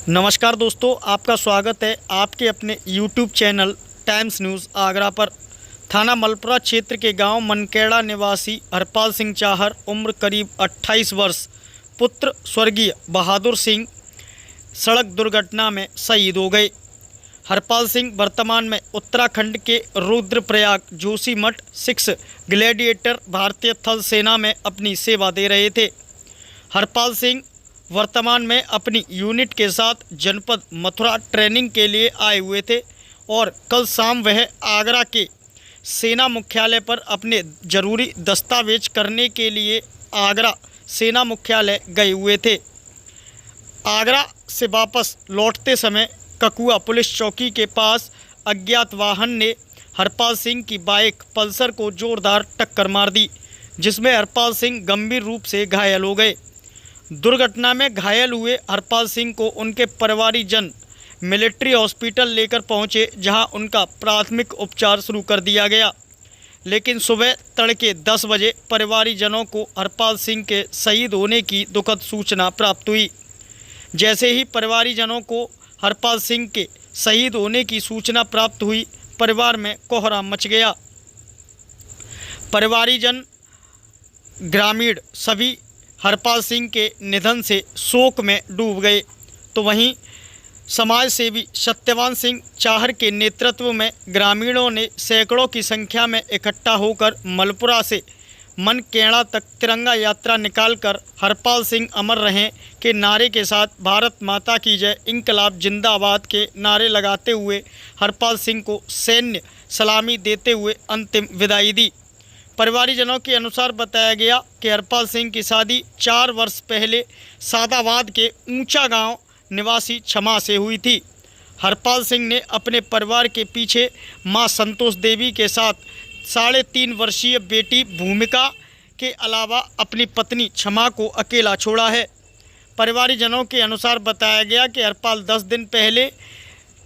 नमस्कार दोस्तों, आपका स्वागत है आपके अपने YouTube channel times news Agra पर। थाना मलपुरा क्षेत्र के गांव मनकेड़ा निवासी हरपाल सिंह चाहर उम्र करीब 28 वर्ष पुत्र स्वर्गीय बहादुर सिंह सड़क दुर्घटना में शहीद हो गए। हरपाल सिंह वर्तमान में उत्तराखंड के रुद्रप्रयाग जोशीमठ 6 ग्लैडिएटर भारतीय थल सेना में अपनी सेवा दे रहे थे। हरपाल सिंह वर्तमान में अपनी यूनिट के साथ जनपद मथुरा ट्रेनिंग के लिए आए हुए थे और कल शाम वह आगरा के सेना मुख्यालय पर अपने ज़रूरी दस्तावेज करने के लिए आगरा सेना मुख्यालय गए हुए थे। आगरा से वापस लौटते समय ककुआ पुलिस चौकी के पास अज्ञात वाहन ने हरपाल सिंह की बाइक पल्सर को जोरदार टक्कर मार दी, जिसमें हरपाल सिंह गंभीर रूप से घायल हो गए। दुर्घटना में घायल हुए हरपाल सिंह को उनके परिवारीजन मिलिट्री हॉस्पिटल लेकर पहुंचे, जहां उनका प्राथमिक उपचार शुरू कर दिया गया। लेकिन सुबह तड़के 10 बजे परिवारीजनों को हरपाल सिंह के शहीद होने की दुखद सूचना प्राप्त हुई। जैसे ही परिवारीजनों को हरपाल सिंह के शहीद होने की सूचना प्राप्त हुई, परिवार में कोहराम मच गया। परिवारीजन ग्रामीण सभी हरपाल सिंह के निधन से शोक में डूब गए। तो वहीं समाज सेवी सत्यवान सिंह चाहर के नेतृत्व में ग्रामीणों ने सैकड़ों की संख्या में इकट्ठा होकर मलपुरा से मनकेड़ा तक तिरंगा यात्रा निकालकर हरपाल सिंह अमर रहें के नारे के साथ भारत माता की जय, इंकलाब जिंदाबाद के नारे लगाते हुए हरपाल सिंह को सैन्य सलामी देते हुए अंतिम विदाई दी। परिवारीजनों के अनुसार बताया गया कि हरपाल सिंह की शादी 4 वर्ष पहले सादाबाद के ऊंचा गांव निवासी छमा से हुई थी। हरपाल सिंह ने अपने परिवार के पीछे मां संतोष देवी के साथ 3.5 वर्षीय बेटी भूमिका के अलावा अपनी पत्नी छमा को अकेला छोड़ा है। परिवारीजनों के अनुसार बताया गया कि हरपाल 10 दिन पहले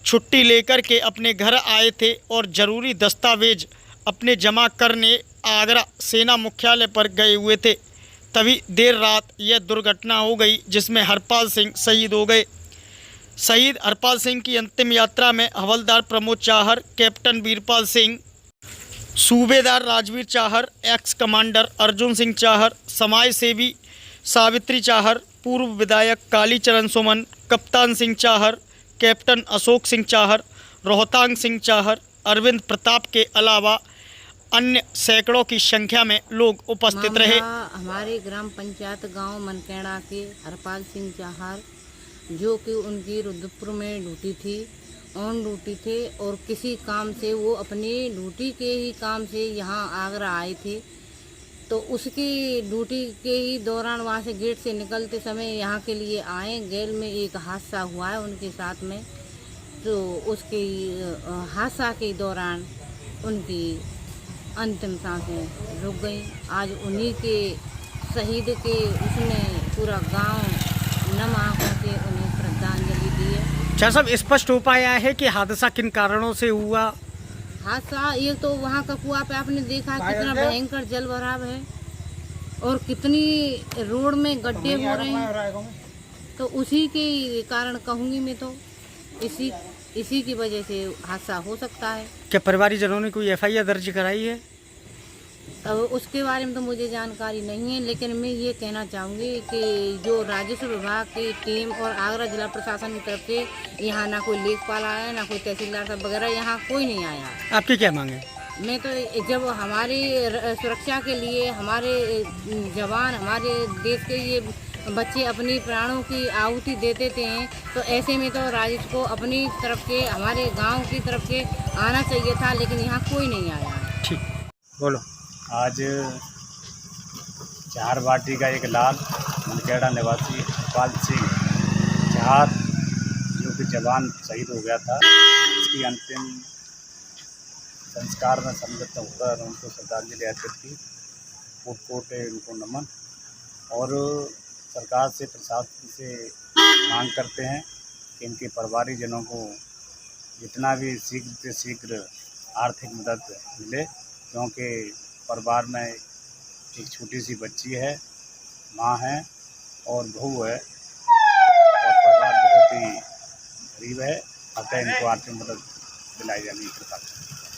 छुट्टी लेकर के अपने घर आए थे और ज़रूरी दस्तावेज अपने जमा करने आगरा सेना मुख्यालय पर गए हुए थे। तभी देर रात यह दुर्घटना हो गई, जिसमें हरपाल सिंह शहीद हो गए। शहीद हरपाल सिंह की अंतिम यात्रा में हवलदार प्रमोद चाहर, कैप्टन वीरपाल सिंह, सूबेदार राजवीर चाहर, एक्स कमांडर अर्जुन सिंह चाहर, समाज सेवी सावित्री चाहर, पूर्व विधायक कालीचरण सुमन, कप्तान सिंह चाहर, कैप्टन अशोक सिंह चाहर, रोहतांग सिंह चाहर, अरविंद प्रताप के अलावा अन्य सैकड़ों की संख्या में लोग उपस्थित रहे। हमारे ग्राम पंचायत गांव मनकेड़ा के हरपाल सिंह चाहर, जो कि उनकी रुद्रपुर में ड्यूटी थी, ऑन ड्यूटी थे और किसी काम से वो अपनी ड्यूटी के ही काम से यहाँ आगरा आए थे। तो उसकी ड्यूटी के ही दौरान वहाँ से गेट से निकलते समय यहाँ के लिए आए। गैल में एक हादसा हुआ है उनके साथ में, तो उसके हादसा के दौरान उनकी अंतिम सांसें रुक गई। आज उन्हीं के शहीद के उसमें पूरा गांव नम आंखों से उन्हें श्रद्धांजलि दी है। क्या सब स्पष्ट हो पाया है कि हादसा किन कारणों से हुआ? हादसा ये तो वहाँ का कुआं पे आपने देखा कितना भयंकर जल भराव है और कितनी रोड में गड्ढे हो रहे हैं, तो उसी के कारण कहूँगी मैं, तो इसी की वजह से हादसा हो सकता है। क्या परिवारीजनों ने कोई FIR दर्ज कराई है? अब उसके बारे में तो मुझे जानकारी नहीं है, लेकिन मैं ये कहना चाहूँगी कि जो राजस्व विभाग की टीम और आगरा जिला प्रशासन की तरफ से यहाँ ना कोई लेखपाल आया, ना कोई तहसीलदार साहब वगैरह, यहाँ कोई नहीं आया। आपकी क्या मांग है? मैं तो जब हमारी सुरक्षा के लिए हमारे जवान, हमारे देश के ये बच्चे अपनी प्राणों की आहुति देते थे, तो ऐसे में तो राजस्व को अपनी तरफ के, हमारे गांव की तरफ के आना चाहिए था, लेकिन यहाँ कोई नहीं आया। ठीक, बोलो। आज चाहर बाटी का एक लाल मनकेड़ा निवासी हरपाल सिंह चाहर, जो कि जवान शहीद हो गया था, इसकी अंतिम संस्कार में सम्मिलित होकर उनको श्रद्धांजलि अर्पित की। कोट कोट उनको नमन। और सरकार से, प्रशासन से मांग करते हैं कि इनके परिवारीजनों को जितना भी शीघ्र से शीघ्र आर्थिक मदद मिले, क्योंकि परिवार में एक छोटी सी बच्ची है, माँ है और बहू है, और परिवार बहुत ही गरीब है, अतः इनको आर्थिक मदद दिलाई जानी है सरकार से।